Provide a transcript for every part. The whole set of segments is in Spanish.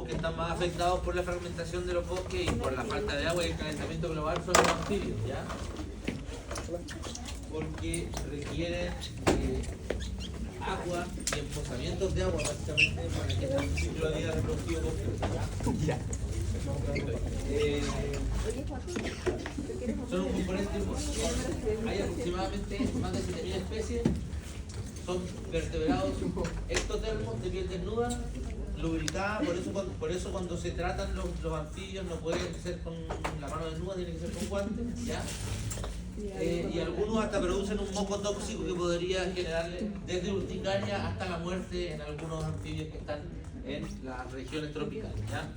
grupos que están más afectados por la fragmentación de los bosques y por la falta de agua y el calentamiento global son los anfibios, ¿ya? Porque requieren agua y emposamientos de agua básicamente para que el ciclo de vida reproductivo completo, ¿ya? Son un componente importante. Hay aproximadamente más de 7.000 especies. Son vertebrados ectotermos de piel desnuda, lubricada. Por eso cuando se tratan los anfibios no pueden ser con la mano desnuda, tienen que ser con guantes, ¿ya? Y algunos hasta producen un moco tóxico que podría generarle desde urticaria hasta la muerte en algunos anfibios que están en las regiones tropicales, ¿ya?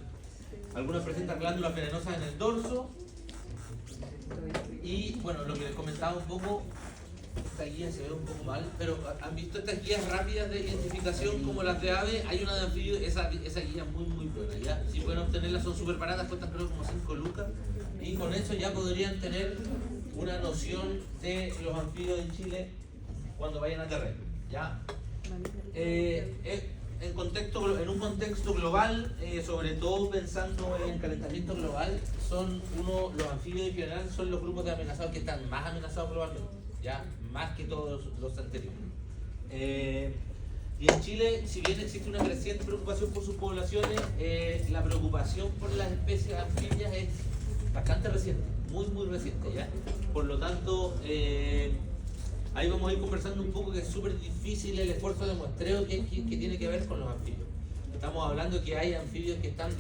Algunos presentan glándulas venenosas en el dorso. Y bueno, lo que les comentaba un poco, esta guía se ve un poco mal, pero han visto estas guías rápidas de identificación como las de ave. Hay una de anfibio, esa guía muy buena, ¿ya? Si pueden obtenerla, son súper baratas, cuestan creo como 5 lucas, y con eso ya podrían tener una noción de los anfibios en Chile cuando vayan a terreno, ¿ya? En un contexto global, sobre todo pensando en calentamiento global, los anfibios en general son los grupos de amenazados que están más amenazados globalmente, ya más que todos los anteriores. Y en Chile, si bien existe una creciente preocupación por sus poblaciones, la preocupación por las especies anfibias es bastante reciente, muy reciente, ¿ya? Por lo tanto, ahí vamos a ir conversando un poco que es súper difícil el esfuerzo de muestreo que tiene que ver con los anfibios. Estamos hablando que hay anfibios que están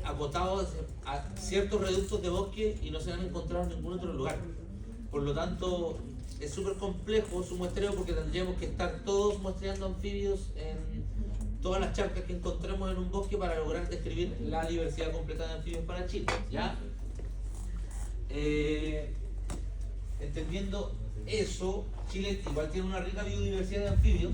acotados a ciertos reductos de bosque y no se han encontrado en ningún otro lugar. Por lo tanto, es súper complejo su muestreo porque tendríamos que estar todos muestreando anfibios en todas las charcas que encontremos en un bosque para lograr describir la diversidad completa de anfibios para Chile, ¿ya? Entendiendo eso, Chile igual tiene una rica biodiversidad de anfibios,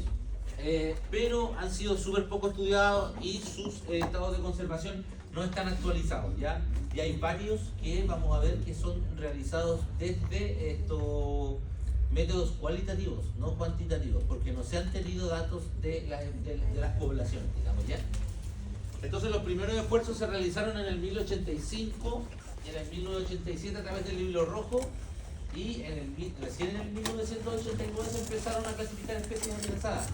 pero han sido súper poco estudiados y sus estados de conservación no están actualizados, ¿ya? Y hay varios que vamos a ver que son realizados desde estos métodos cualitativos, no cuantitativos, porque no se han tenido datos de las poblaciones, digamos, ¿ya? Entonces los primeros esfuerzos se realizaron en el 1085, en el 1987 a través del Libro Rojo, y recién en el 1989 se empezaron a clasificar especies amenazadas.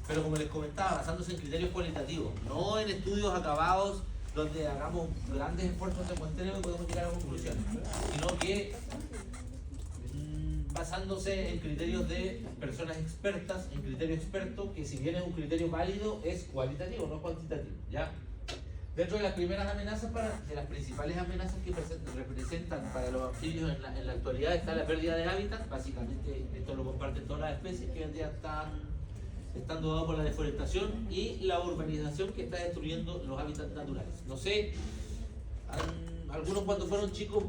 Pero como les comentaba, basándose en criterios cualitativos, no en estudios acabados donde hagamos grandes esfuerzos de muestreo y podemos llegar a conclusiones, sino que basándose en criterios de personas expertas, en criterio experto, que si bien es un criterio válido, es cualitativo, no cuantitativo, ¿ya? Dentro de las primeras amenazas, de las principales amenazas que representan para los anfibios en la actualidad está la pérdida de hábitat. Básicamente esto lo comparten todas las especies que hoy en día están dadas por la deforestación y la urbanización que está destruyendo los hábitats naturales. No sé, algunos cuando fueron chicos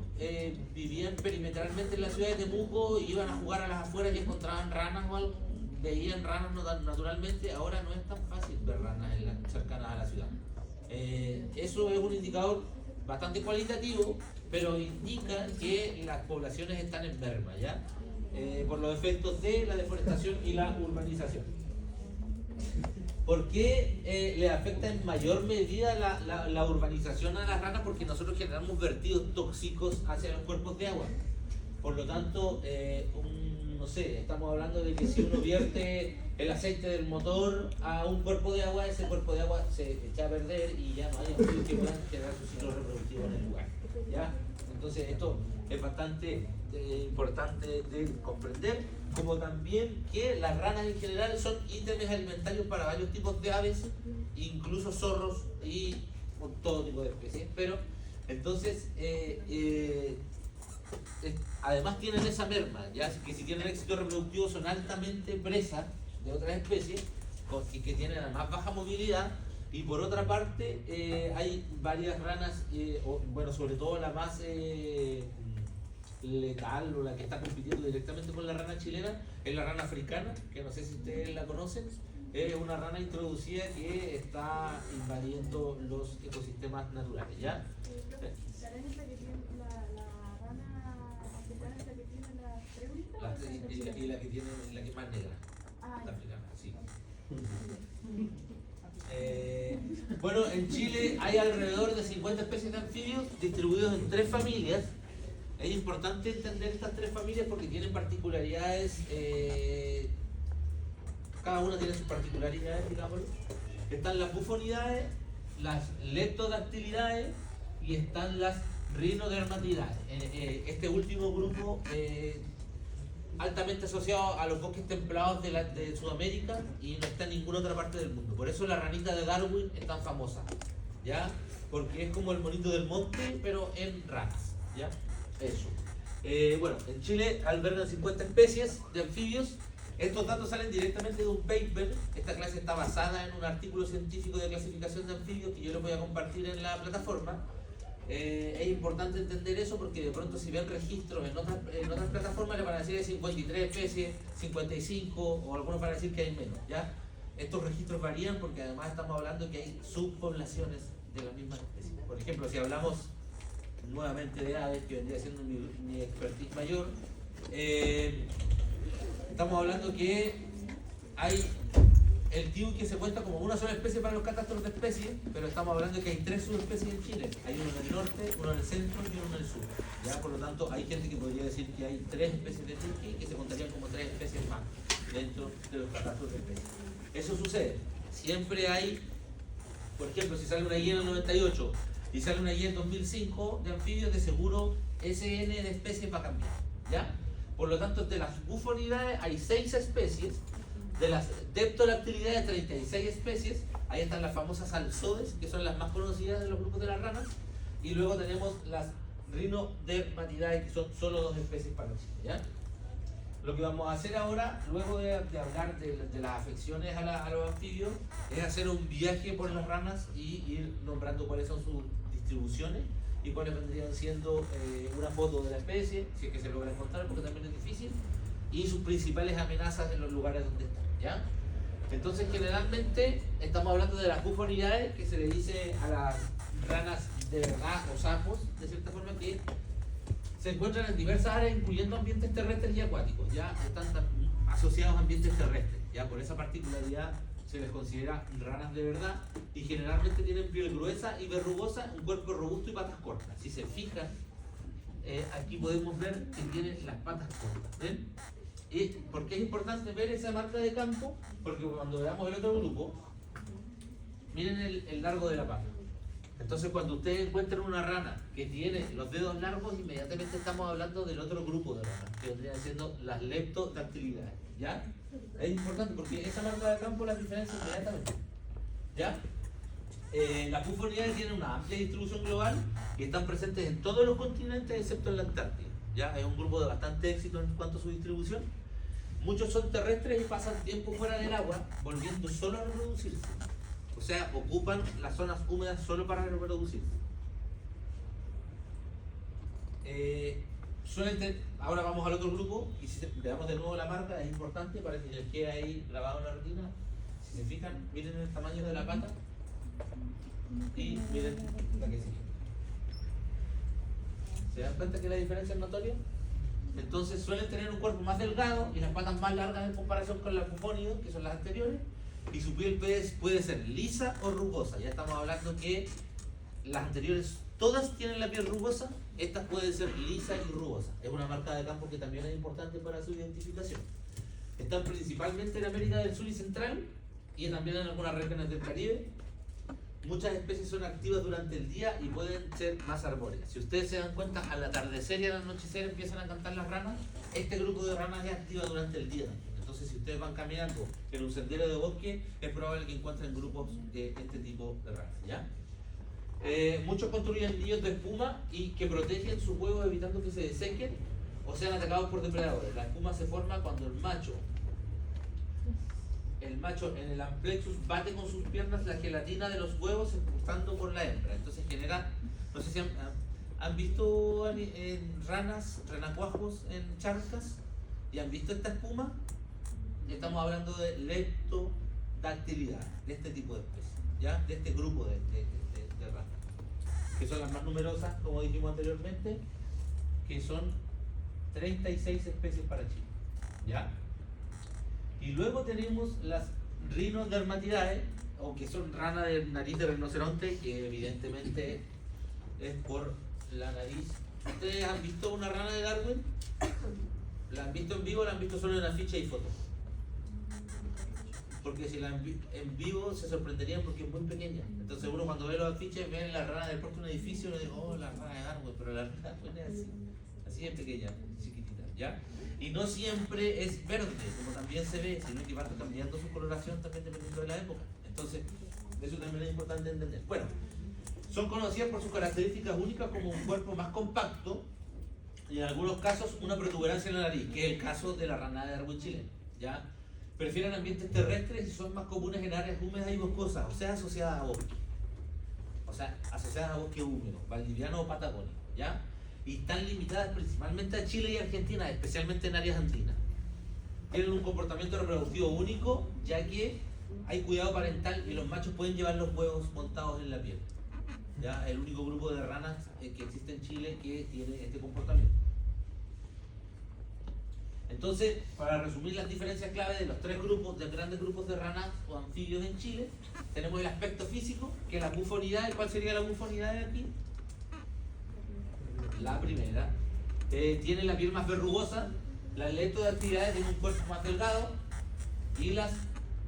vivían perimetralmente en la ciudad de Temuco, iban a jugar a las afueras y encontraban ranas o algo, veían ranas naturalmente. Ahora no es tan fácil ver ranas cercanas a la ciudad. Eso es un indicador bastante cualitativo, pero indica que las poblaciones están en merma, ¿ya? Por los efectos de la deforestación y la urbanización. ¿Por qué le afecta en mayor medida la urbanización a las ranas? Porque nosotros generamos vertidos tóxicos hacia los cuerpos de agua. Por lo tanto, no sé, estamos hablando de que si uno vierte el aceite del motor a un cuerpo de agua, ese cuerpo de agua se echa a perder y ya no hay anfibios que puedan generar su ciclo reproductivo en el lugar, ¿ya? Entonces esto es bastante importante de comprender, como también que las ranas en general son ítems alimentarios para varios tipos de aves, incluso zorros y todo tipo de especies, pero entonces además tienen esa merma, ya que si tienen éxito reproductivo son altamente presas de otras especies y que tienen además baja movilidad. Y por otra parte hay varias ranas, bueno, sobre todo la más letal o la que está compitiendo directamente con la rana chilena es la rana africana, que no sé si ustedes la conocen. Es una rana introducida que está invadiendo los ecosistemas naturales, ¿ya? Y la que tiene la que es más negra, la africana, sí. Bueno, en Chile hay alrededor de 50 especies de anfibios distribuidos en 3 familias. Es importante entender estas 3 familias porque tienen particularidades, cada una tiene sus particularidades, digámoslo. Están las bufonidae, las leptodactilidae y están las rhinodermatidae. Este último grupo altamente asociado a los bosques templados de Sudamérica y no está en ninguna otra parte del mundo. Por eso la ranita de Darwin es tan famosa, ¿ya? Porque es como el monito del monte, pero en ranas, ¿ya? Eso. Bueno, en Chile albergan 50 especies de anfibios. Estos datos salen directamente de un paper. Esta clase está basada en un artículo científico de clasificación de anfibios que yo les voy a compartir en la plataforma. Es importante entender eso porque de pronto si ven registros en otras plataformas le van a decir que hay 53 especies, 55 o algunos van a decir que hay menos, ¿ya? Estos registros varían porque además estamos hablando que hay subpoblaciones de las mismas especies. Por ejemplo, si hablamos nuevamente de aves, que vendría siendo mi expertise mayor, estamos hablando que hay el kiwi que se cuenta como una sola especie para los catastros de especies, pero estamos hablando de que hay 3 subespecies en Chile. Hay uno en el norte, uno en el centro y uno en el sur. ¿Ya? Por lo tanto, hay gente que podría decir que hay 3 especies de turqui que se contarían como 3 especies más dentro de los catastros de especies. Eso sucede. Siempre hay, por ejemplo, si sale una guía en el 98 y sale una guía en 2005 de anfibios, de seguro SN de especies va a cambiar. ¿Ya? Por lo tanto, de las bufonidae hay 6 especies. De las deptodactilidae, 36 especies. Ahí están las famosas alzodes, que son las más conocidas de los grupos de las ranas. Y luego tenemos las rhinodermatidae, que son solo 2 especies para Chile, ¿ya? Lo que vamos a hacer ahora, luego de hablar de las afecciones a los anfibios, es hacer un viaje por las ranas y ir nombrando cuáles son sus distribuciones y cuáles vendrían siendo una foto de la especie, si es que se logra encontrar, porque también es difícil, y sus principales amenazas en los lugares donde están, ¿ya? Entonces, generalmente estamos hablando de las bufonidae, que se le dice a las ranas de verdad o sapos, de cierta forma, que se encuentran en diversas áreas, incluyendo ambientes terrestres y acuáticos. Ya están asociados a ambientes terrestres. Ya por esa particularidad se les considera ranas de verdad y generalmente tienen piel gruesa y verrugosa, un cuerpo robusto y patas cortas. Si se fijan, aquí podemos ver que tienen las patas cortas. ¿Ven? ¿Y por qué es importante ver esa marca de campo? Porque cuando veamos el otro grupo, miren el largo de la pata. Entonces, cuando ustedes encuentran una rana que tiene los dedos largos, inmediatamente estamos hablando del otro grupo de ranas, que vendrían siendo las leptodactilidae. ¿Ya? Es importante porque esa marca de campo las diferencia inmediatamente. ¿Ya? Las bufonidae tienen una amplia distribución global y están presentes en todos los continentes excepto en la Antártida. ¿Ya? Es un grupo de bastante éxito en cuanto a su distribución. Muchos son terrestres y pasan tiempo fuera del agua, volviendo solo a reproducirse. O sea, ocupan las zonas húmedas solo para reproducirse. Ahora vamos al otro grupo y si le damos de nuevo la marca, es importante para que les quede ahí grabado en la retina. Si se fijan, miren el tamaño de la pata y miren la que sigue. ¿Se dan cuenta que la diferencia es notoria? Entonces suelen tener un cuerpo más delgado y las patas más largas en comparación con las bufónidas, que son las anteriores, y su piel puede ser lisa o rugosa. Ya estamos hablando que las anteriores todas tienen la piel rugosa, estas pueden ser lisa y rugosa. Es una marca de campo que también es importante para su identificación. Están principalmente en América del Sur y Central y también en algunas regiones del Caribe. Muchas especies son activas durante el día y pueden ser más arbóreas. Si ustedes se dan cuenta, al atardecer y al anochecer empiezan a cantar las ranas. Este grupo de ranas es activa durante el día también. Entonces, si ustedes van caminando en un sendero de bosque, es probable que encuentren grupos de este tipo de ranas, ¿ya? Muchos construyen nidos de espuma y que protegen sus huevos evitando que se desequen o sean atacados por depredadores. La espuma se forma cuando el macho en el amplexus bate con sus piernas la gelatina de los huevos expulsando por la hembra. Entonces genera, no sé si han visto ranas, renacuajos en charcas y han visto esta espuma. Estamos hablando de leptodactilidad, de este tipo de especies, ¿ya? De este grupo de ranas, que son las más numerosas, como dijimos anteriormente, que son 36 especies para Chile, ¿ya? Y luego tenemos las rhinodermatidae, o que son ranas de nariz de rinoceronte, que evidentemente es por la nariz. ¿Ustedes han visto una rana de Darwin? ¿La han visto en vivo o la han visto solo en afiche y fotos? Porque si la en vivo se sorprenderían porque es muy pequeña. Entonces uno cuando ve los afiches ve la rana del puerto de un edificio y uno dice, oh, la rana de Darwin, pero la rana de Darwin es así, así es pequeña, chiquitita, ¿ya? Y no siempre es verde, como también se ve, sino que va cambiando su coloración también dependiendo de la época. Entonces, eso también es importante entender. Bueno, son conocidas por sus características únicas como un cuerpo más compacto y en algunos casos una protuberancia en la nariz, que es el caso de la rana de Darwin chilena, ¿ya? Prefieren ambientes terrestres y son más comunes en áreas húmedas y boscosas, o sea, asociadas a bosque. O sea, asociadas a bosque húmedo, valdiviano o patagónico, ¿ya? Y están limitadas principalmente a Chile y Argentina, especialmente en áreas andinas. Tienen un comportamiento reproductivo único, ya que hay cuidado parental y los machos pueden llevar los huevos montados en la piel. ¿Ya? El único grupo de ranas que existe en Chile que tiene este comportamiento. Entonces, para resumir las diferencias clave de los tres grupos, de grandes grupos de ranas o anfibios en Chile, tenemos el aspecto físico, que es la bufonidad. ¿Y cuál sería la bufonidad de aquí? La primera. Tiene la piel más verrugosa, las leptodactilae tienen un cuerpo más delgado y las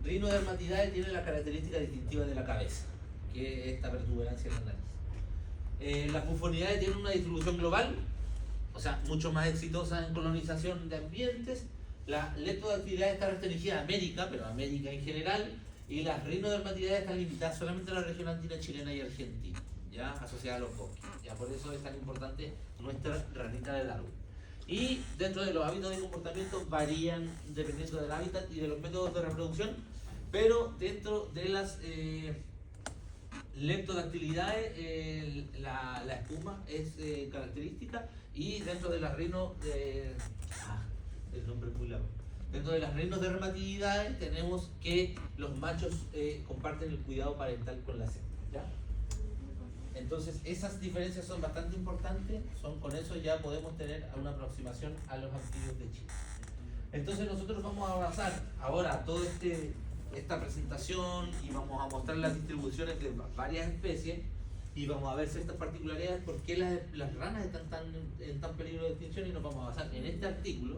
rinodermatidae tienen la característica distintiva de la cabeza, que es esta protuberancia en la nariz. Las bufonidades tienen una distribución global, o sea, mucho más exitosa en colonización de ambientes. La leptodactilae está restringida a América, pero a América en general, y las rinodermatidae están limitadas solamente a la región andina chilena y argentina, ya asociada a los bosques. Ya por eso es tan importante nuestra ranita de Darwin. Y dentro de los hábitos de comportamiento varían dependiendo del hábitat y de los métodos de reproducción, pero dentro de las leptodactilidae la espuma es característica, y dentro de las rino el nombre es muy largo. Dentro de las rinodermatidae tenemos que los machos comparten el cuidado parental con las hembras, ¿ya? Entonces esas diferencias son bastante importantes, con eso ya podemos tener una aproximación a los anfibios de Chile. Entonces nosotros vamos a avanzar ahora toda esta presentación y vamos a mostrar las distribuciones de varias especies y vamos a ver ciertas particularidades, por qué las ranas están en tan peligro de extinción, y nos vamos a basar en este artículo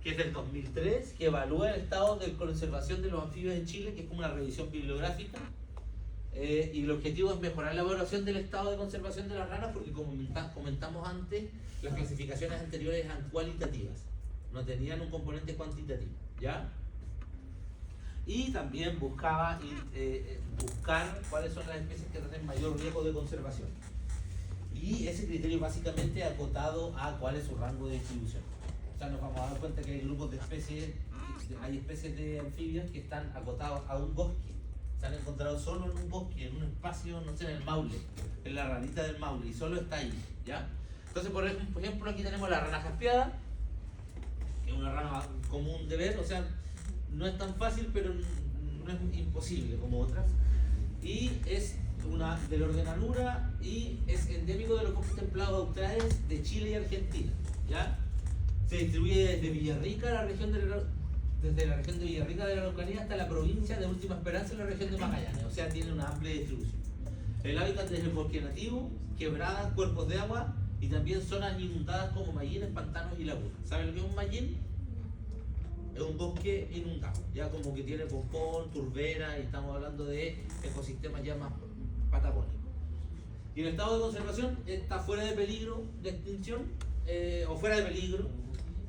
que es del 2003, que evalúa el estado de conservación de los anfibios en Chile, que es como una revisión bibliográfica. Y el objetivo es mejorar la evaluación del estado de conservación de las ranas, porque como comentamos antes, las clasificaciones anteriores eran cualitativas, no tenían un componente cuantitativo, ¿ya? Y también buscaba buscar cuáles son las especies que tienen mayor riesgo de conservación. Y ese criterio básicamente acotado a cuál es su rango de distribución. O sea, nos vamos a dar cuenta que hay grupos de especies, hay especies de anfibios que están acotados a un bosque. Se han encontrado solo en un bosque, en un espacio, no sé, en el Maule, en la ranita del Maule, y solo está ahí, ¿ya? Entonces, por ejemplo, aquí tenemos la rana jaspeada, que es una rana común de ver, o sea, no es tan fácil, pero no es imposible como otras. Y es una del orden Anura y es endémico de los bosques templados australes de Chile y Argentina, ¿ya? Se distribuye desde Villarrica, desde la región de Villarrica de la Araucanía hasta la provincia de Última Esperanza en la región de Magallanes, o sea, tiene una amplia distribución. El hábitat es el bosque nativo, quebradas, cuerpos de agua y también zonas inundadas como mallines, pantanos y lagunas. ¿Saben lo que es un mallín? Es un bosque inundado, ya como que tiene pompón, turbera, y estamos hablando de ecosistemas ya más patagónicos. Y el estado de conservación está fuera de peligro de extinción, o fuera de peligro,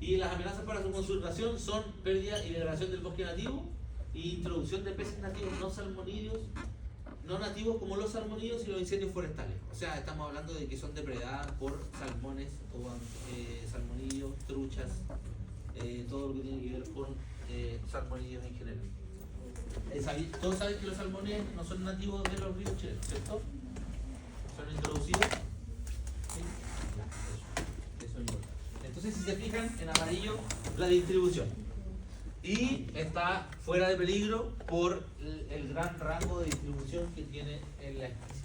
y las amenazas para su conservación son pérdida y degradación del bosque nativo e introducción de peces nativos no nativos como los salmonídeos y los incendios forestales. O sea, estamos hablando de que son depredadas por salmones o salmonídeos, truchas, todo lo que tiene que ver con salmonídeos en general. Todos saben que los salmones no son nativos de los ríos chilenos, ¿cierto? Son introducidos. ¿Sí? Eso es importante. Entonces, si se fijan en amarillo, la distribución. Y está fuera de peligro por el gran rango de distribución que tiene en la especie.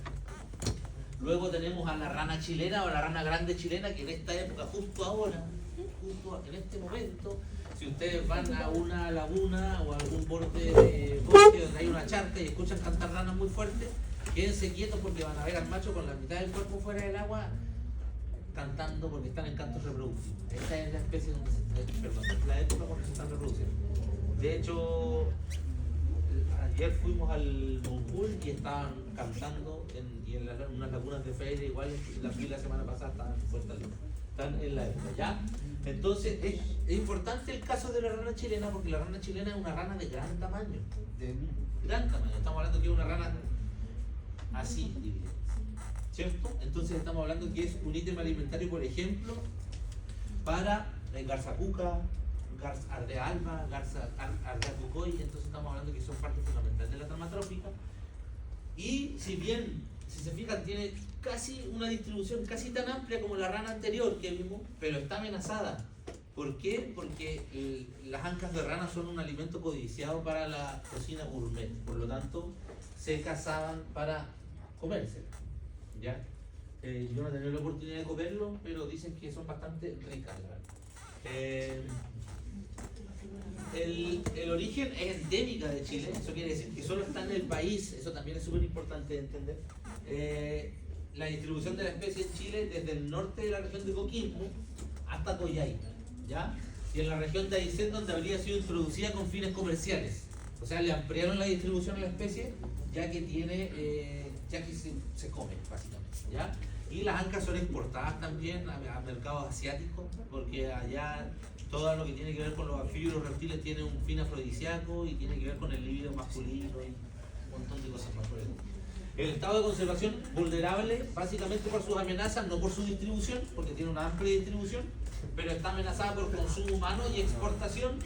Luego tenemos a la rana chilena o la rana grande chilena, que en esta época, justo ahora, en este momento, Si ustedes van a una laguna o a algún borde de bosque donde hay una charca y escuchan cantar ranas muy fuerte, quédense quietos porque van a ver al macho con la mitad del cuerpo fuera del agua cantando porque están en cantos reproductivos. Esta es la especie donde es la época cuando se están reproduciendo. De hecho, ayer fuimos al Moncul y estaban cantando en unas lagunas de feria, igual la fila la semana pasada estaban en Fortaleza. Están en la época, ¿ya? Entonces es importante el caso de la rana chilena porque la rana chilena es una rana de gran tamaño, estamos hablando que es una rana así, diría, ¿cierto? Entonces estamos hablando que es un ítem alimentario, por ejemplo, para garzacuca, ardea alba, ardea cucoy. Entonces estamos hablando que son partes fundamentales de la trama trófica. Y si bien, si se fijan, tiene casi una distribución casi tan amplia como la rana anterior que vimos, pero está amenazada. ¿Por qué? Porque las ancas de rana son un alimento codiciado para la cocina gourmet, por lo tanto se cazaban para comerse, ¿ya? Yo no he tenido la oportunidad de comerlo, pero dicen que son bastante ricas, la verdad. El origen es endémica de Chile, eso quiere decir que solo está en el país, eso también es súper importante de entender. La distribución de la especie en Chile desde el norte de la región de Coquimbo hasta Coyhaique, ¿ya? Y en la región de Aysén, donde habría sido introducida con fines comerciales. O sea, le ampliaron la distribución a la especie ya que se come, básicamente, ¿ya? Y las ancas son exportadas también a mercados asiáticos, porque allá todo lo que tiene que ver con los anfibios y los reptiles tiene un fin afrodisíaco y tiene que ver con el libido masculino y un montón de cosas más por eso. El estado de conservación vulnerable básicamente por sus amenazas, no por su distribución, porque tiene una amplia distribución, pero está amenazada por consumo humano y exportación.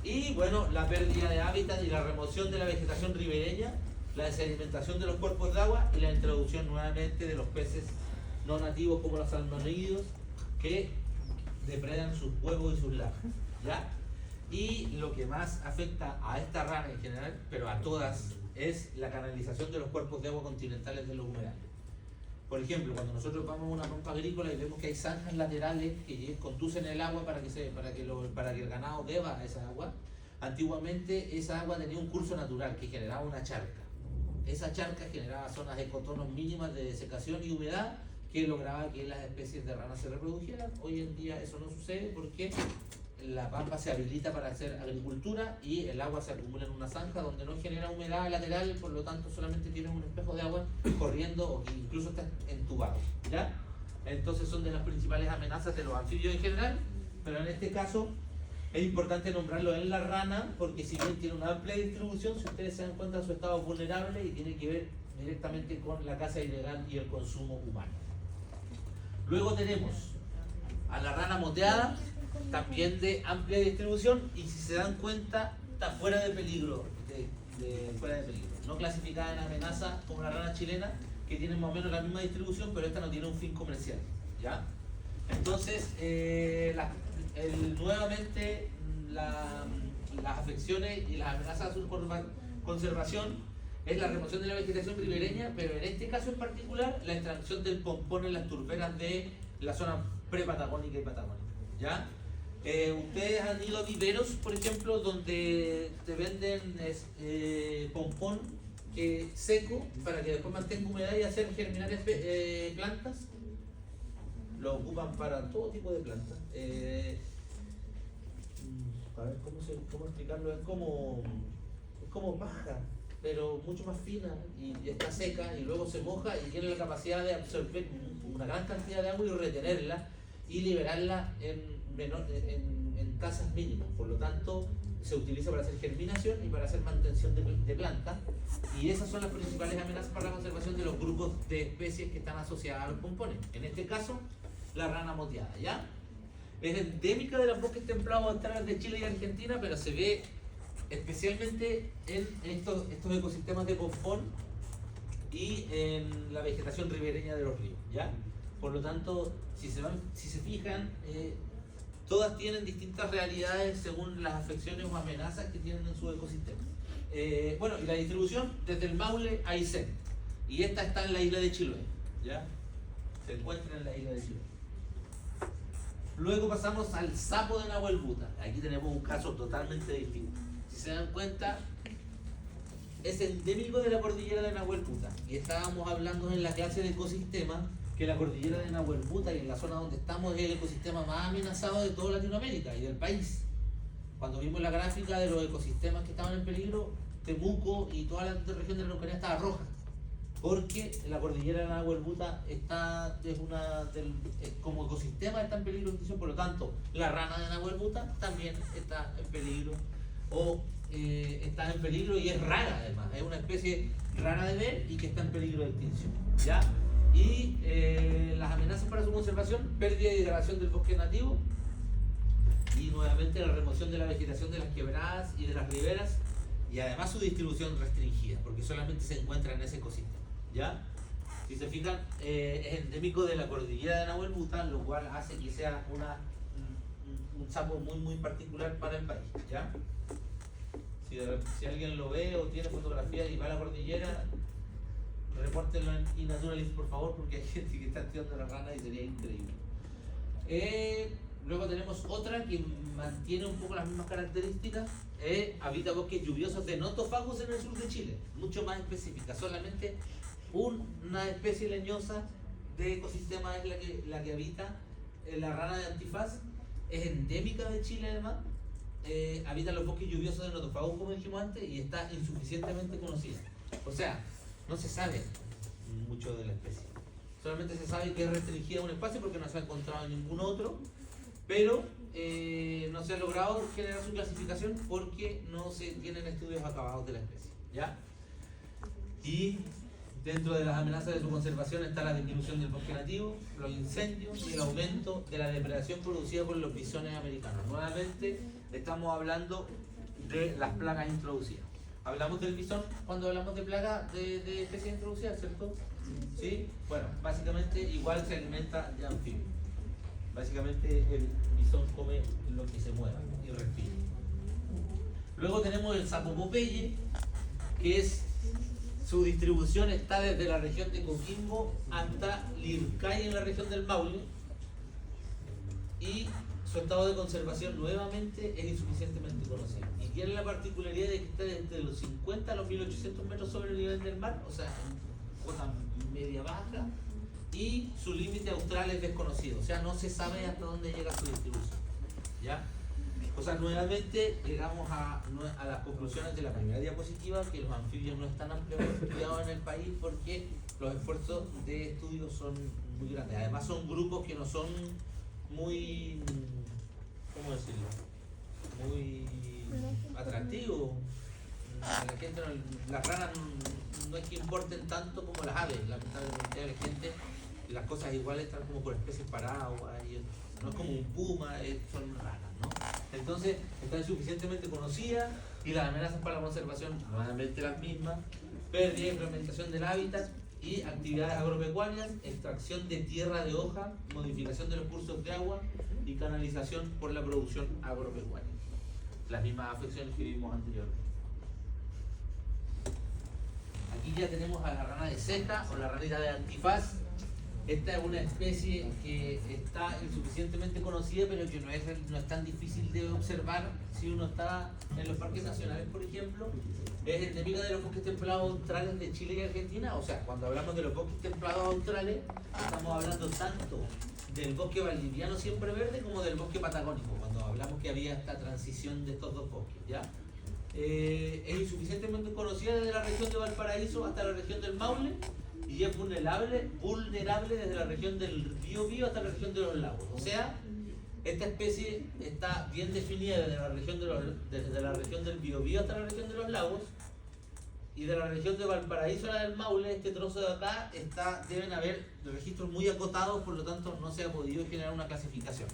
Y bueno, la pérdida de hábitat y la remoción de la vegetación ribereña, la desedimentación de los cuerpos de agua y la introducción nuevamente de los peces no nativos como los salmonídeos que depredan sus huevos y sus larvas, ¿ya? Y lo que más afecta a esta rana en general, pero a todas, es la canalización de los cuerpos de agua continentales de los humedales. Por ejemplo, cuando nosotros vamos a una pampa agrícola y vemos que hay zanjas laterales que conducen el agua para que el ganado beba esa agua, antiguamente esa agua tenía un curso natural que generaba una charca. Esa charca generaba zonas ecotonos mínimas de desecación y humedad que lograba que las especies de ranas se reprodujeran. Hoy en día eso no sucede porque la pampa se habilita para hacer agricultura y el agua se acumula en una zanja donde no genera humedad lateral, por lo tanto solamente tienes un espejo de agua corriendo o que incluso está entubado, ¿ya? Entonces son de las principales amenazas de los anfibios en general, pero en este caso es importante nombrarlo en la rana porque si bien tiene una amplia distribución, si ustedes se dan cuenta, su estado es vulnerable y tiene que ver directamente con la caza ilegal y el consumo humano. Luego tenemos a la rana moteada, también de amplia distribución, y si se dan cuenta está fuera de peligro, fuera de peligro, no clasificada en amenaza como la rana chilena, que tiene más o menos la misma distribución, pero esta no tiene un fin comercial, ¿ya? Entonces nuevamente las afecciones y las amenazas a su conservación es la remoción de la vegetación ribereña, pero en este caso en particular la extracción del pompón en las turberas de la zona prepatagónica y patagónica, ¿ya? Ustedes han ido a viveros, por ejemplo, donde te venden pompón seco para que después mantenga humedad y hacer germinar plantas. Lo ocupan para todo tipo de plantas. A ver cómo explicarlo, es como paja, pero mucho más fina y está seca y luego se moja y tiene la capacidad de absorber una gran cantidad de agua y retenerla y liberarla en tasas mínimas. Por lo tanto, se utiliza para hacer germinación y para hacer mantención de plantas, y esas son las principales amenazas para la conservación de los grupos de especies que están asociadas a los pompones. En este caso, la rana moteada, ¿ya? Es endémica de los bosques templados australes de Chile y Argentina, pero se ve especialmente en estos ecosistemas de pompón y en la vegetación ribereña de los ríos, ¿ya? Por lo tanto, si se fijan, todas tienen distintas realidades según las afecciones o amenazas que tienen en su ecosistema. Bueno, y la distribución desde el Maule a Aysén, y esta está en la isla de Chiloé, ¿ya? Se encuentra en la isla de Chiloé. Luego pasamos al sapo de Nahuelbuta. Aquí tenemos un caso totalmente distinto. Si se dan cuenta, es endémico de la cordillera de Nahuelbuta. Y estábamos hablando en la clase de ecosistemas que la cordillera de Nahuelbuta y en la zona donde estamos es el ecosistema más amenazado de toda Latinoamérica y del país. Cuando vimos la gráfica de los ecosistemas que estaban en peligro, Temuco y toda la región de la Araucanía estaba roja. Porque la cordillera de Nahuelbuta como ecosistema está en peligro de extinción, por lo tanto, la rana de Nahuelbuta también está en peligro, está en peligro y es rara además, es una especie rara de ver y que está en peligro de extinción, ¿ya? Y las amenazas para su conservación: pérdida y degradación del bosque nativo y nuevamente la remoción de la vegetación de las quebradas y de las riberas, y además su distribución restringida, porque solamente se encuentra en ese ecosistema, ¿ya? Si se fijan, es endémico de la cordillera de Nahuelbuta, lo cual hace que sea un sapo muy particular para el país, ¿ya? Si alguien lo ve o tiene fotografías y va a la cordillera, repórtenlo en eNaturalist, por favor, porque hay gente que está estudiando la rana y sería increíble. Luego tenemos otra que mantiene un poco las mismas características. Habita bosques lluviosos de notofagus en el sur de Chile, mucho más específica. Solamente una especie leñosa de ecosistema es la que habita. La rana de antifaz es endémica de Chile además. Habita los bosques lluviosos de notofagus, como dijimos antes, y está insuficientemente conocida. O sea, no se sabe mucho de la especie. Solamente se sabe que es restringida a un espacio porque no se ha encontrado en ningún otro, pero no se ha logrado generar su clasificación porque no se tienen estudios acabados de la especie, ¿ya? Y dentro de las amenazas de su conservación está la disminución del bosque nativo, los incendios y el aumento de la depredación producida por los bisones americanos. Nuevamente estamos hablando de las plagas introducidas. Hablamos del bisón cuando hablamos de plagas de especies introducidas, ¿cierto? ¿Sí? Bueno, básicamente igual se alimenta de anfibios. Básicamente el bisón come lo que se mueva y respira. Luego tenemos el sapo Popeye, que su distribución está desde la región de Coquimbo hasta Lircay en la región del Maule, y su estado de conservación nuevamente es insuficientemente conocido. Y tiene la particularidad de que está desde los 50 a los 1800 metros sobre el nivel del mar, o sea, en cota media baja, y su límite austral es desconocido, o sea, no se sabe hasta dónde llega su distribución, ¿ya? O sea, nuevamente llegamos a las conclusiones de la primera diapositiva, que los anfibios no están ampliamente estudiados en el país porque los esfuerzos de estudio son muy grandes. Además son grupos que no son muy, ¿cómo decirlo?, muy atractivos. La gente las ranas no es que importen tanto como las aves, lamentablemente. La gente, las cosas iguales están como por especies paraguas, no es como un puma, son ranas, ¿no? Entonces están suficientemente conocidas, y las amenazas para la conservación nuevamente las mismas: pérdida y fragmentación del hábitat y actividades agropecuarias, extracción de tierra de hoja, modificación de los cursos de agua y canalización por la producción agropecuaria. Las mismas afecciones que vimos anteriormente. Aquí ya tenemos a la rana de ceja o la ranita de antifaz. Esta es una especie que está insuficientemente conocida, pero que no es tan difícil de observar si uno está en los parques nacionales, por ejemplo. Es endémica de los bosques templados australes de Chile y Argentina. O sea, cuando hablamos de los bosques templados australes, estamos hablando tanto del bosque valdiviano siempre verde como del bosque patagónico, cuando hablamos que había esta transición de estos dos bosques, ¿ya? Es insuficientemente conocida desde la región de Valparaíso hasta la región del Maule, y es vulnerable desde la región del Biobío hasta la región de los lagos. O sea, esta especie está bien definida desde la región del Biobío hasta la región de los lagos, y de la región de Valparaíso a la del Maule, este trozo de acá, deben haber registros muy acotados, por lo tanto no se ha podido generar una clasificación.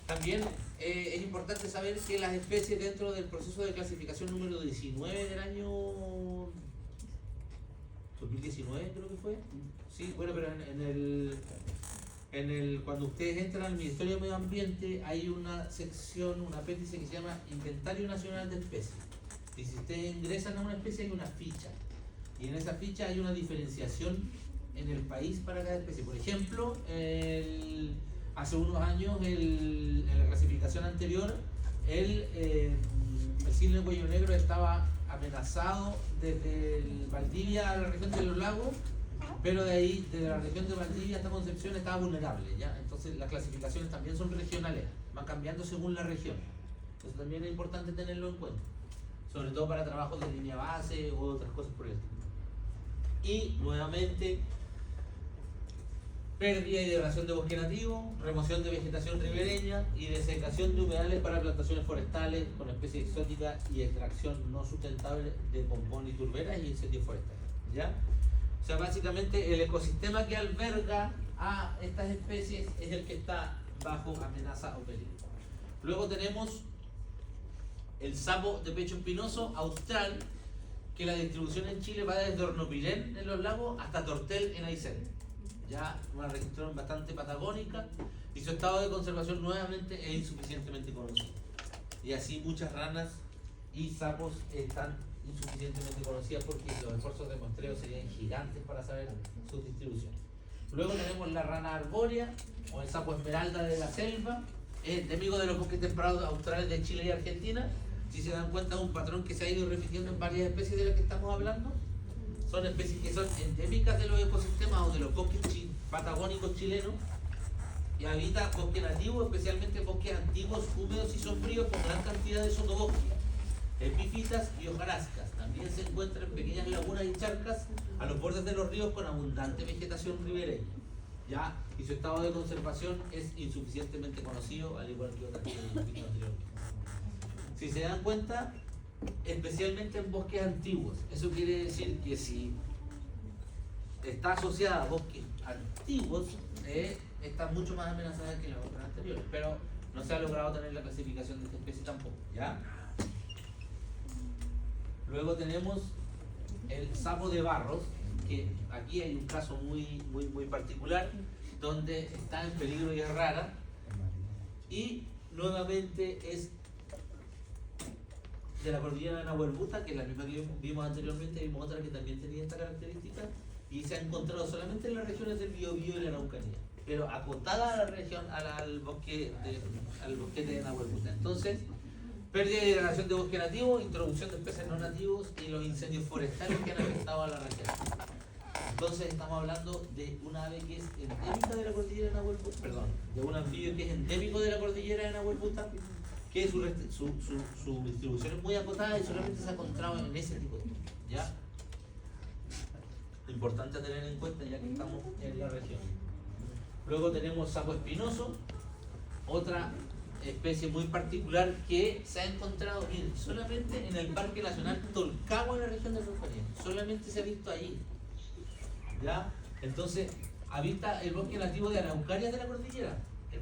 También es importante saber que las especies dentro del proceso de clasificación número 19 del año 2019, creo que fue. Sí, bueno, pero cuando ustedes entran al Ministerio de Medio Ambiente hay una sección, un apéndice que se llama Inventario Nacional de Especies. Y si ustedes ingresan a una especie hay una ficha. Y en esa ficha hay una diferenciación en el país para cada especie. Por ejemplo, hace unos años, en la clasificación anterior, el cisne cuello negro estaba amenazado desde Valdivia a la región de los lagos, pero de ahí, desde la región de Valdivia hasta Concepción, estaba vulnerable, ¿ya? Entonces las clasificaciones también son regionales, van cambiando según la región. Eso también es importante tenerlo en cuenta, sobre todo para trabajos de línea base u otras cosas por el estilo. Y nuevamente, pérdida y degradación de bosque nativo, remoción de vegetación ribereña y desecación de humedales para plantaciones forestales con especies exóticas y extracción no sustentable de pompón y turberas y incendios forestales, ¿ya? O sea, básicamente el ecosistema que alberga a estas especies es el que está bajo amenaza o peligro. Luego tenemos el sapo de pecho espinoso austral, que la distribución en Chile va desde Hornopirén en los lagos hasta Tortel en Aysén. Ya una región bastante patagónica y su estado de conservación nuevamente es insuficientemente conocido. Y así muchas ranas y sapos están insuficientemente conocidas porque los esfuerzos de muestreo serían gigantes para saber su distribución. Luego tenemos la rana arbórea o el sapo esmeralda de la selva, es endémico de los bosques templados australes de Chile y Argentina. Si se dan cuenta, es un patrón que se ha ido repitiendo en varias especies de las que estamos hablando. Son especies que son endémicas de los ecosistemas o de los bosques patagónicos chilenos y habita bosque nativo, especialmente bosques antiguos, húmedos y sombríos con gran cantidad de sotobosques, epífitas y hojarascas. También se encuentra en pequeñas lagunas y charcas a los bordes de los ríos con abundante vegetación ribereña, ¿ya? Y su estado de conservación es insuficientemente conocido, al igual que otras que hemos visto anteriormente. Si se dan cuenta, especialmente en bosques antiguos, eso quiere decir que si está asociada a bosques antiguos, está mucho más amenazada que las otras anteriores, pero no se ha logrado tener la clasificación de esta especie tampoco, ¿ya? Luego tenemos el sapo de Barros, que aquí hay un caso muy particular, donde está en peligro y es rara, y nuevamente es de la cordillera de Nahuelbuta, que es la misma que vimos anteriormente. Vimos otra que también tenía esta característica y se ha encontrado solamente en las regiones del Biobío y la Araucanía, pero acotada a la región, al bosque de Nahuelbuta. Entonces, pérdida y degradación de bosque nativo, introducción de especies no nativos y los incendios forestales que han afectado a la región. Entonces estamos hablando de una ave que es endémica de la cordillera de Nahuelbuta, perdón, de un anfibio que es endémico de la cordillera de Nahuelbuta, que su distribución es muy acotada y solamente se ha encontrado en ese tipo de especies, ¿ya? Importante a tener en cuenta ya que estamos en la región. Luego tenemos sapo espinoso, otra especie muy particular que se ha encontrado solamente en el Parque Nacional Tolcagua en la región de Araucanía. Solamente se ha visto allí, ¿ya? Entonces, habita el bosque nativo de Araucarias de la cordillera. El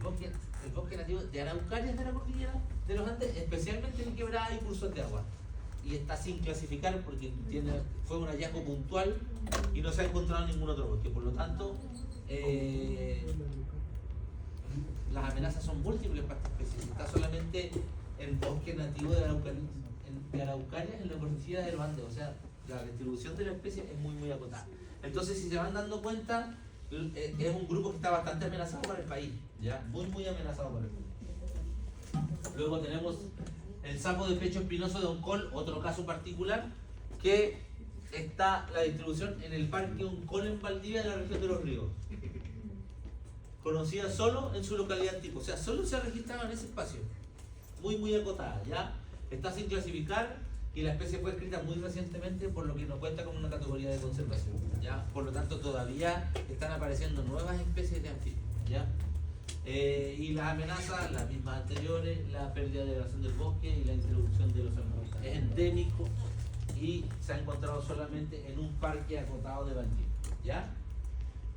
bosque nativo de Araucarias de la cordillera de los Andes, especialmente en quebradas y cursos de agua. Y está sin clasificar porque fue un hallazgo puntual y no se ha encontrado en ningún otro bosque. Por lo tanto, las amenazas son múltiples para esta especie. Está solamente el bosque nativo de Araucarias en la cordillera de los Andes. O sea, la distribución de la especie es muy acotada. Entonces, si se van dando cuenta, es un grupo que está bastante amenazado para el país, ¿ya? Muy amenazado para el país. Luego tenemos el sapo de pecho espinoso de Oncol, otro caso particular, que está la distribución en el Parque Oncol en Valdivia de la región de Los Ríos. Conocida solo en su localidad tipo, o sea, solo se ha registrado en ese espacio. Muy acotada, ¿ya? Está sin clasificar y la especie fue escrita muy recientemente, por lo que no cuenta con una categoría de conservación, ¿ya? Por lo tanto, todavía están apareciendo nuevas especies de anfibios, ¿ya? Y las amenazas, las mismas anteriores, la pérdida de degradación del bosque y la introducción de los animales. Es endémico y se ha encontrado solamente en un parque acotado de Valdivia, ¿ya?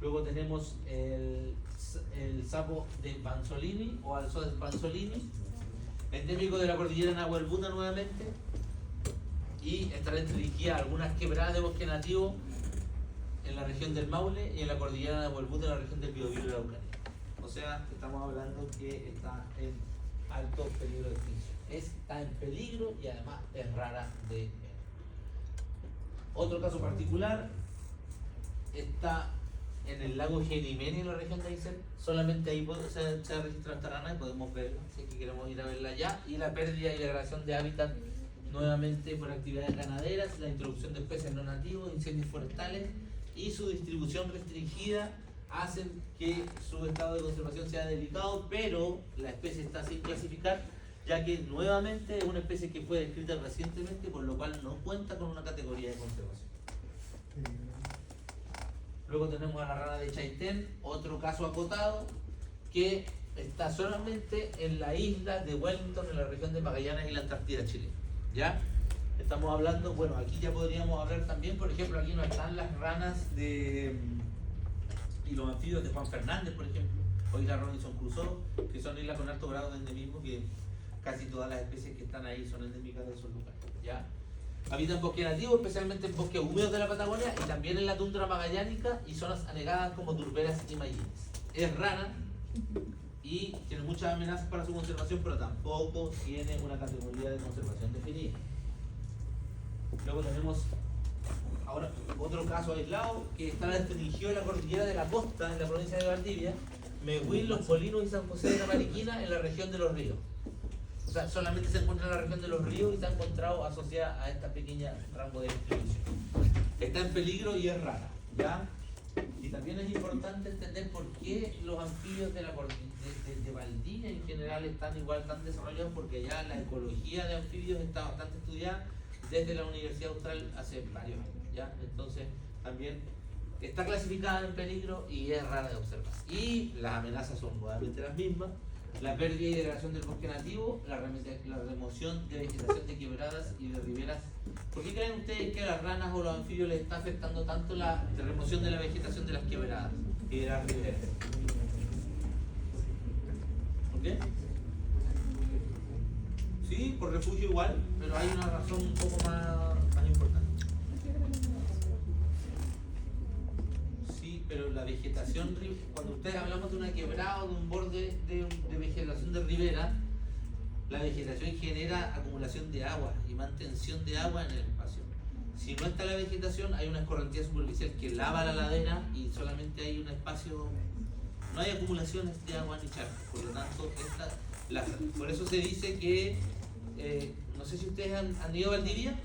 Luego tenemos el sapo de Banzolini o Alzodes banzolini, endémico de la cordillera Nahuelbuta nuevamente, y está restringida a algunas quebradas de bosque nativo en la región del Maule y en la cordillera de Nahuelbuta en la región del Biobío y la Araucanía. O sea, estamos hablando que está en alto peligro de extinción. Está en peligro y además es rara de ver. Otro caso particular está en el lago Genimeni, en la región de Aysén. Solamente ahí se ha registrado esta rana y podemos verla, si es que queremos ir a verla allá. Y la pérdida y degradación de hábitat nuevamente por actividades ganaderas, la introducción de especies no nativos, incendios forestales y su distribución restringida hacen que su estado de conservación sea delicado, pero la especie está sin clasificar, ya que nuevamente es una especie que fue descrita recientemente, por lo cual no cuenta con una categoría de conservación. Luego tenemos a la rana de Chaitén, otro caso acotado, que está solamente en la isla de Wellington, en la región de Magallanes y la Antártida chilena. ¿Ya? Estamos hablando, bueno, aquí ya podríamos hablar también, por ejemplo, aquí no están las ranas y los anfibios de Juan Fernández, por ejemplo, o Isla Robinson Crusoe, que son islas con alto grado de endemismo, que casi todas las especies que están ahí son endémicas de esos lugares. ¿Ya? Habita en bosque nativo, especialmente en bosques húmedos de la Patagonia y también en la tundra magallánica y zonas anegadas como turberas y mallines. Es rara y tiene muchas amenazas para su conservación, pero tampoco tiene una categoría de conservación definida. Luego tenemos ahora otro caso aislado que está restringido en la cordillera de la costa, en la provincia de Valdivia, Mehuín, Los Polinos y San José de la Mariquina, en la región de Los Ríos. O sea, solamente se encuentra en la región de Los Ríos y se ha encontrado asociada a esta pequeña rango de distribución. Está en peligro y es rara, ¿ya? Y también es importante entender por qué los anfibios de Valdivia en general están igual tan desarrollados, porque ya la ecología de anfibios está bastante estudiada desde la Universidad Austral hace varios años, ¿ya? Entonces también está clasificada en peligro y es rara de observar. Y las amenazas son nuevamente las mismas: la pérdida y degradación del bosque nativo, la remoción de vegetación de quebradas y de riberas. ¿Por qué creen ustedes que a las ranas o los anfibios les está afectando tanto la remoción de la vegetación de las quebradas y de las riberas? ¿Por qué? Sí, por refugio igual, pero hay una razón un poco más importante. Sí, pero la vegetación, cuando ustedes hablamos de una quebrada o de un borde de vegetación de ribera, la vegetación genera acumulación de agua y mantención de agua en el espacio. Si no está la vegetación, hay una escorrentía superficial que lava la ladera y solamente hay un espacio, no hay acumulaciones de agua ni charcos. Por lo tanto, por eso se dice que, no sé si ustedes han ido a Valdivia,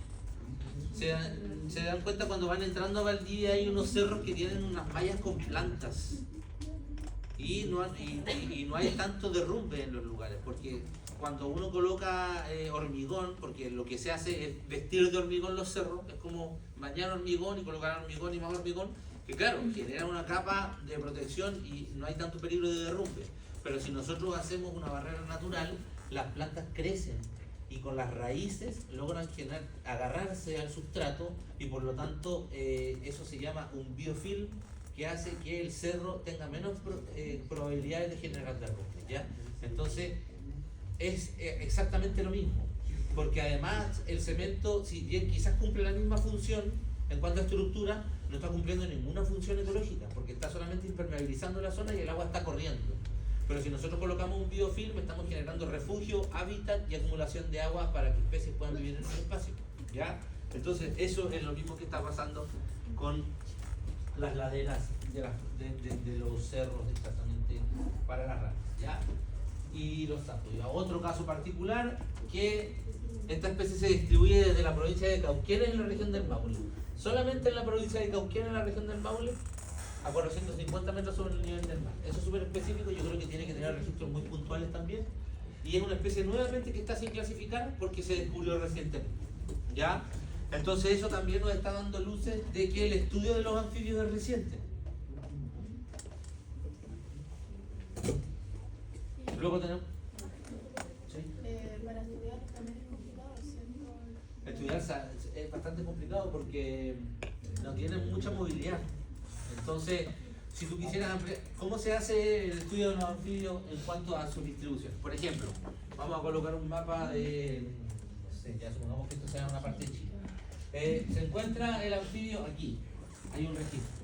se dan cuenta cuando van entrando a Valdivia hay unos cerros que tienen unas mallas con plantas y no hay tanto derrumbe en los lugares, porque cuando uno coloca hormigón, porque lo que se hace es vestir de hormigón los cerros, es como bañar hormigón y colocar hormigón y más hormigón, que claro, genera una capa de protección y no hay tanto peligro de derrumbe. Pero si nosotros hacemos una barrera natural, las plantas crecen y con las raíces logran agarrarse al sustrato y por lo tanto eso se llama un biofilm, que hace que el cerro tenga menos probabilidades de generar derrumbe, ¿ya? Entonces es exactamente lo mismo, porque además el cemento, si bien quizás cumple la misma función en cuanto a estructura, no está cumpliendo ninguna función ecológica, porque está solamente impermeabilizando la zona y el agua está corriendo. Pero si nosotros colocamos un biofilm, estamos generando refugio, hábitat y acumulación de agua para que especies puedan vivir en el espacio, ¿ya? Entonces eso es lo mismo que está pasando con las laderas de los cerros, exactamente, para las ranas, ¿ya? Y los sapos. Y otro caso particular, que esta especie se distribuye desde la provincia de Cauquenes en la región del Maule. Solamente en la provincia de Cauquenes, en la región del Maule, a 450 metros sobre el nivel del mar. Eso es súper específico, yo creo que tiene que tener registros muy puntuales también. Y es una especie nuevamente que está sin clasificar porque se descubrió recientemente, ¿ya? Entonces eso también nos está dando luces de que el estudio de los anfibios es reciente. Luego tenemos... ¿Sí? Para estudiar también es complicado, ¿cierto? Estudiar es bastante complicado porque no tienen mucha movilidad. Entonces, si tú quisieras ampliar, ¿cómo se hace el estudio de los anfibios en cuanto a su distribución? Por ejemplo, vamos a colocar un mapa de, no sé, ya supongamos que esto sea una parte de Chile. Se encuentra el anfibio aquí, hay un registro.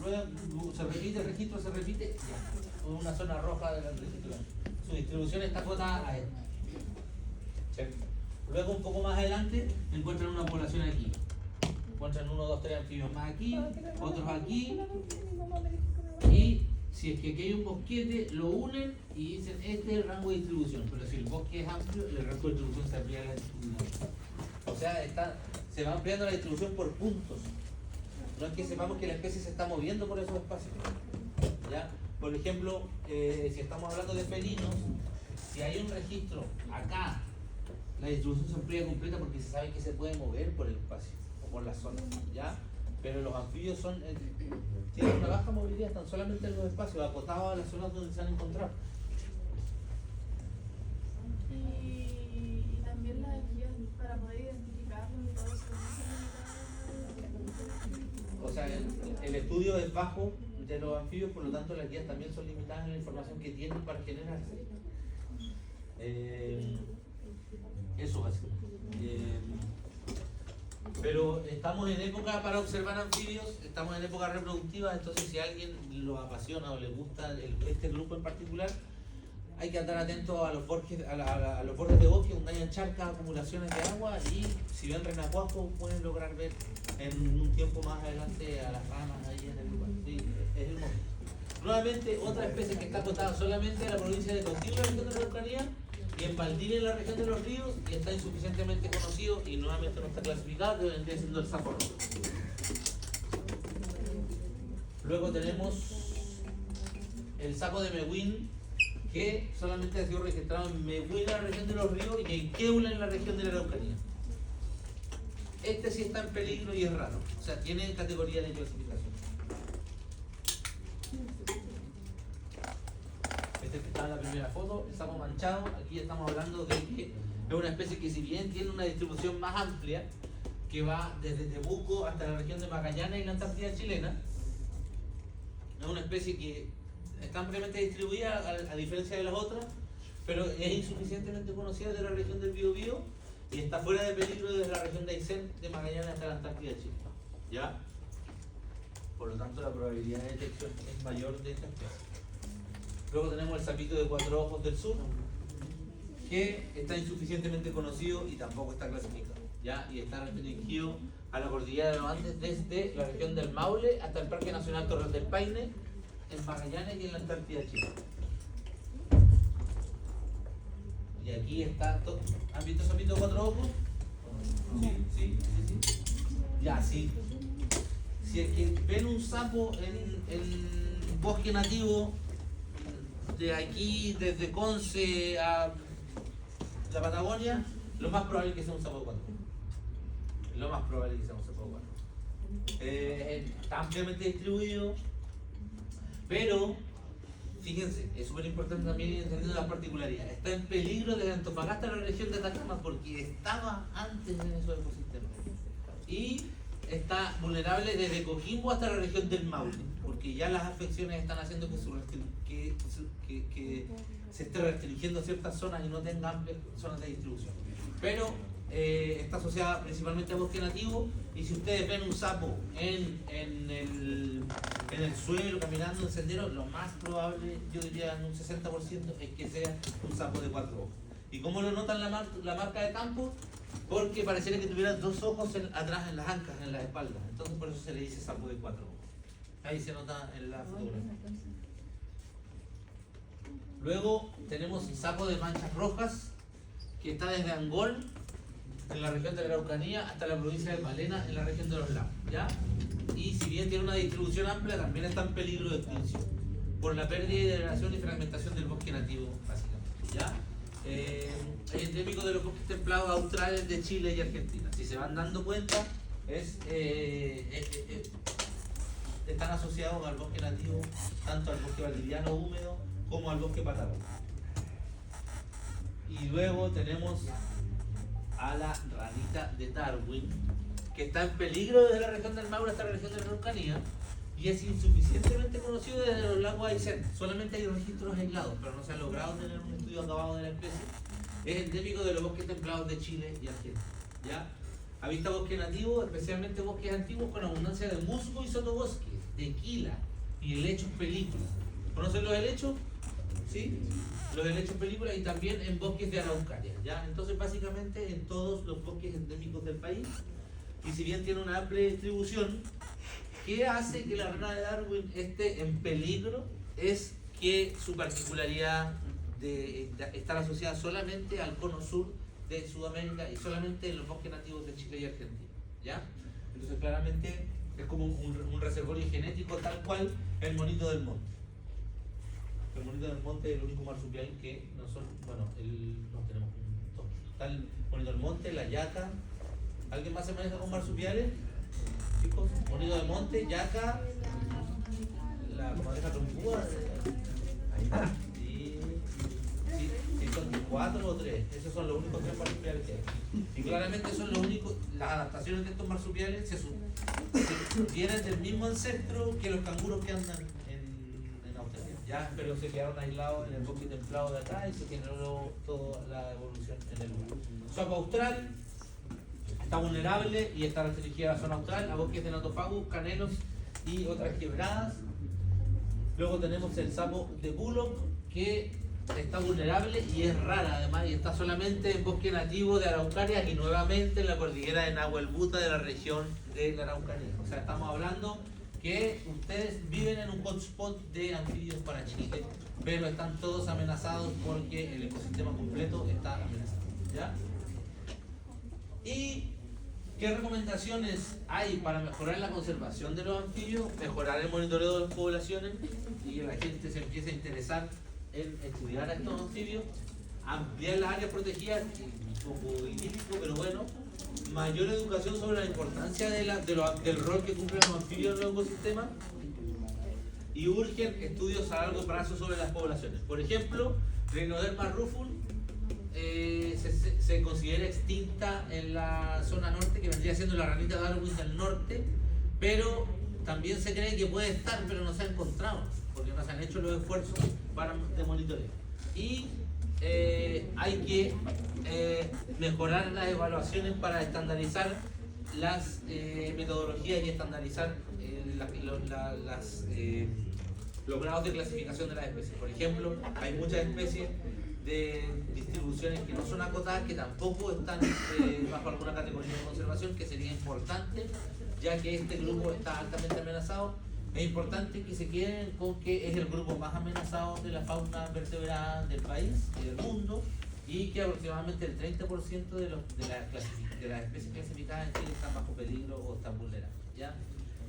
Luego se repite el registro, se repite, ya, con una zona roja del registro. Su distribución está acotada a esto. Luego, un poco más adelante, encuentran una población aquí. encuentran 1, 2, 3 anfibios más aquí, otros aquí, y si es que aquí hay un bosquete, lo unen y dicen este es el rango de distribución, pero si el bosque es amplio, el rango de distribución se amplía a la distribución. O sea, se va ampliando la distribución por puntos. No es que sepamos que la especie se está moviendo por esos espacios. ¿Ya? Por ejemplo, si estamos hablando de felinos, si hay un registro acá, la distribución se amplía completa porque se sabe que se puede mover por el espacio o por la zona. ¿Ya? Pero los anfibios tienen una baja movilidad, están solamente en los espacios, acotados a las zonas donde se han encontrado. Y también las guías para poder identificarlos y todo eso. O sea, el estudio es bajo de los anfibios, por lo tanto las guías también son limitadas en la información que tienen para generarse. Eso básicamente. Pero estamos en época para observar anfibios, estamos en época reproductiva, entonces si a alguien lo apasiona o le gusta este grupo en particular, hay que andar atento a los bordes, a los bordes de bosque donde hay encharcas, acumulaciones de agua, y si ven renacuajos pueden lograr ver en un tiempo más adelante a las ramas ahí en el lugar. Sí, es hermoso. Nuevamente, otra especie que está acotada solamente en la provincia de Coquimbo, en la región de la Araucanía, y en Valdivia, en la región de los ríos, y está insuficientemente conocido y nuevamente no está clasificado, que vendría siendo el sapo rojo. Luego tenemos el sapo de Mewin, que solamente ha sido registrado en Mewin, en la región de los ríos, y en Queula, en la región de la Araucanía. Este sí está en peligro y es raro, o sea, tiene categoría de clasificación. Este que está en la primera foto, el sapo manchado. Aquí estamos hablando de que es una especie que, si bien tiene una distribución más amplia, que va desde Temuco hasta la región de Magallanes y la Antártida chilena, es una especie que está ampliamente distribuida a diferencia de las otras, pero es insuficientemente conocida de la región del Biobío y está fuera de peligro desde la región de Aysén, de Magallanes hasta la Antártida chilena. ¿Ya? Por lo tanto, la probabilidad de detección es mayor de esta especie. Luego tenemos el sapito de 4 ojos del sur, que está insuficientemente conocido y tampoco está clasificado, ¿ya? Y está restringido a la cordillera de los Andes desde la región del Maule hasta el Parque Nacional Torres del Paine, en Magallanes y en la Antártida chilena. Y aquí está todo. ¿Han visto el sapito de 4 ojos? Sí. Ya, sí. Si es que ven un sapo en bosque nativo, de aquí, desde Conce a la Patagonia, lo más probable es que sea un sapo de 4 ojos. Lo más probable es que sea un sapo de 4 ojos. Está ampliamente distribuido, pero fíjense, es súper importante también ir entendiendo las particularidades. Está en peligro desde Antofagasta a la región de Atacama porque estaba antes en esos ecosistemas. Y está vulnerable desde Coquimbo hasta la región del Maule, porque ya las afecciones están haciendo que se esté restringiendo ciertas zonas y no tenga amplias zonas de distribución. Pero está asociada principalmente a bosque nativo, y si ustedes ven un sapo en el suelo, caminando en senderos, lo más probable, yo diría en un 60%, es que sea un sapo de 4 ojos. ¿Y cómo lo notan la marca de campo? Porque pareciera que tuviera 2 ojos atrás en las ancas, en la espalda. Entonces por eso se le dice sapo de 4 ojos. Ahí se nota en la fotografía. Luego tenemos un sapo de manchas rojas, que está desde Angol, en la región de la Araucanía, hasta la provincia de Palena, en la región de los lagos, ¿ya? Y si bien tiene una distribución amplia, también está en peligro de extinción por la pérdida y degradación y fragmentación del bosque nativo, básicamente, ¿ya? Es endémico de los bosques templados australes de Chile y Argentina. Si se van dando cuenta, están asociados al bosque nativo, tanto al bosque valdiviano húmedo como al bosque patagónico. Y luego tenemos a la ranita de Darwin, que está en peligro desde la región del Maule hasta la región de la Araucanía, y es insuficientemente conocido desde los lagos Aysén. Solamente hay registros aislados, pero no se ha logrado tener un estudio acabado de la especie. Es endémico de los bosques templados de Chile y Argentina, ¿ya? Habita bosque nativo, especialmente bosques antiguos con abundancia de musgo y sotobosque, de quila y helechos película. ¿Conocen los helechos? ¿Sí? Los helechos película, y también en bosques de araucaria, ¿ya? Entonces básicamente en todos los bosques endémicos del país, y si bien tiene una amplia distribución, ¿qué hace que la rana de Darwin esté en peligro? Es que su particularidad de estar asociada solamente al cono sur de Sudamérica y solamente en los bosques nativos de Chile y Argentina, ¿ya? Entonces claramente es como un reservorio genético tal cual el monito del monte. El monito del monte es el único marsupial que no son, bueno, no tenemos un toque. Está el monito del monte, la yaca. ¿Alguien más se maneja con marsupiales? Chicos, monito del monte, yaca, la comadreja trompúa. Sí, son 4 o 3. Esos son los únicos 3 marsupiales que hay. Y claramente son los únicos, las adaptaciones de estos marsupiales vienen del mismo ancestro que los canguros que andan en Australia. Ya, pero se quedaron aislados en el bosque templado de acá y se generó toda la evolución en el lugar. Sapo austral está vulnerable y está restringida a la zona austral, a bosques de Nothofagus, canelos y otras quebradas. Luego tenemos el sapo de Bullock, que está vulnerable y es rara además, y está solamente en bosque nativo de Araucaria y nuevamente en la cordillera de Nahuelbuta de la región de la Araucanía. O sea, estamos hablando que ustedes viven en un hotspot de anfibios para Chile, pero están todos amenazados porque el ecosistema completo está amenazado, ¿ya? ¿Y qué recomendaciones hay para mejorar la conservación de los anfibios? Mejorar el monitoreo de las poblaciones y que la gente se empiece a interesar en estudiar a estos anfibios, ampliar las áreas protegidas, un poco idílico, pero bueno, mayor educación sobre la importancia del rol que cumplen los anfibios en los ecosistemas y urgen estudios a largo plazo sobre las poblaciones. Por ejemplo, Rhinoderma rufus se considera extinta en la zona norte, que vendría siendo la ranita Darwin del norte, pero también se cree que puede estar, pero no se ha encontrado, porque no se han hecho los esfuerzos de monitoreo. Y hay que mejorar las evaluaciones para estandarizar las metodologías y estandarizar los grados de clasificación de las especies. Por ejemplo, hay muchas especies de distribuciones que no son acotadas, que tampoco están bajo alguna categoría de conservación, que sería importante, ya que este grupo está altamente amenazado. Es importante que se queden con que es el grupo más amenazado de la fauna vertebrada del país y del mundo, y que aproximadamente el 30% de las especies clasificadas en Chile están bajo peligro o están vulnerables, ¿ya?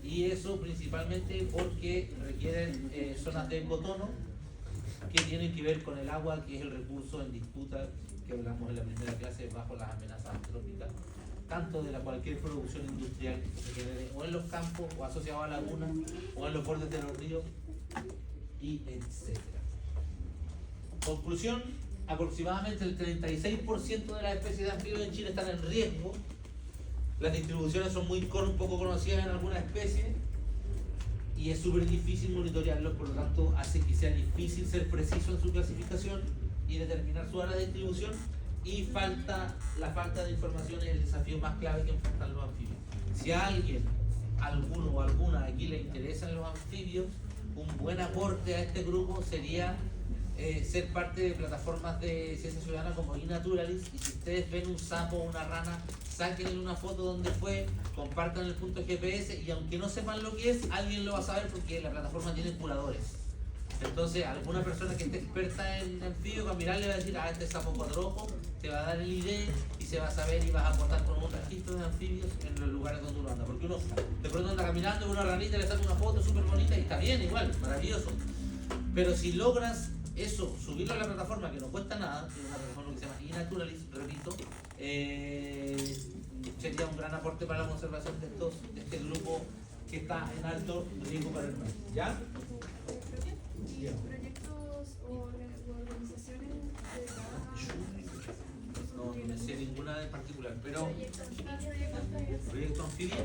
Y eso principalmente porque requieren zonas de ecotono que tienen que ver con el agua, que es el recurso en disputa que hablamos en la primera clase bajo las amenazas antrópicas, tanto de cualquier producción industrial que se genere o en los campos, o asociado a lagunas, o en los bordes de los ríos, y etc. Conclusión: aproximadamente el 36% de las especies de anfibios en Chile están en riesgo. Las distribuciones son un poco conocidas en algunas especies y es súper difícil monitorearlos, por lo tanto hace que sea difícil ser preciso en su clasificación y determinar su área de distribución, y la falta de información es el desafío más clave que enfrentan los anfibios. Si a alguno o alguna aquí le interesan los anfibios, un buen aporte a este grupo sería ser parte de plataformas de ciencia ciudadana como iNaturalist, y si ustedes ven un sapo o una rana, sáquenle una foto donde fue, compartan el punto GPS, y aunque no sepan lo que es, alguien lo va a saber porque la plataforma tiene curadores. Entonces, alguna persona que esté experta en anfibios, al mirarle va a decir, este sapo cuadrojo, te va a dar el ID y se va a saber, y vas a aportar con un registro de anfibios en los lugares donde uno anda. Porque uno de pronto anda caminando con una ranita, le saca una foto súper bonita y está bien, igual, maravilloso. Pero si logras eso, subirlo a la plataforma, que no cuesta nada, que es una plataforma que se llama iNaturalist, repito, sería un gran aporte para la conservación de este grupo que está en alto riesgo para el medio. ¿Ya? ¿Y proyectos o organizaciones dedicadas a No me sé ninguna en particular, pero proyectos anfibios? proyecto anfibio.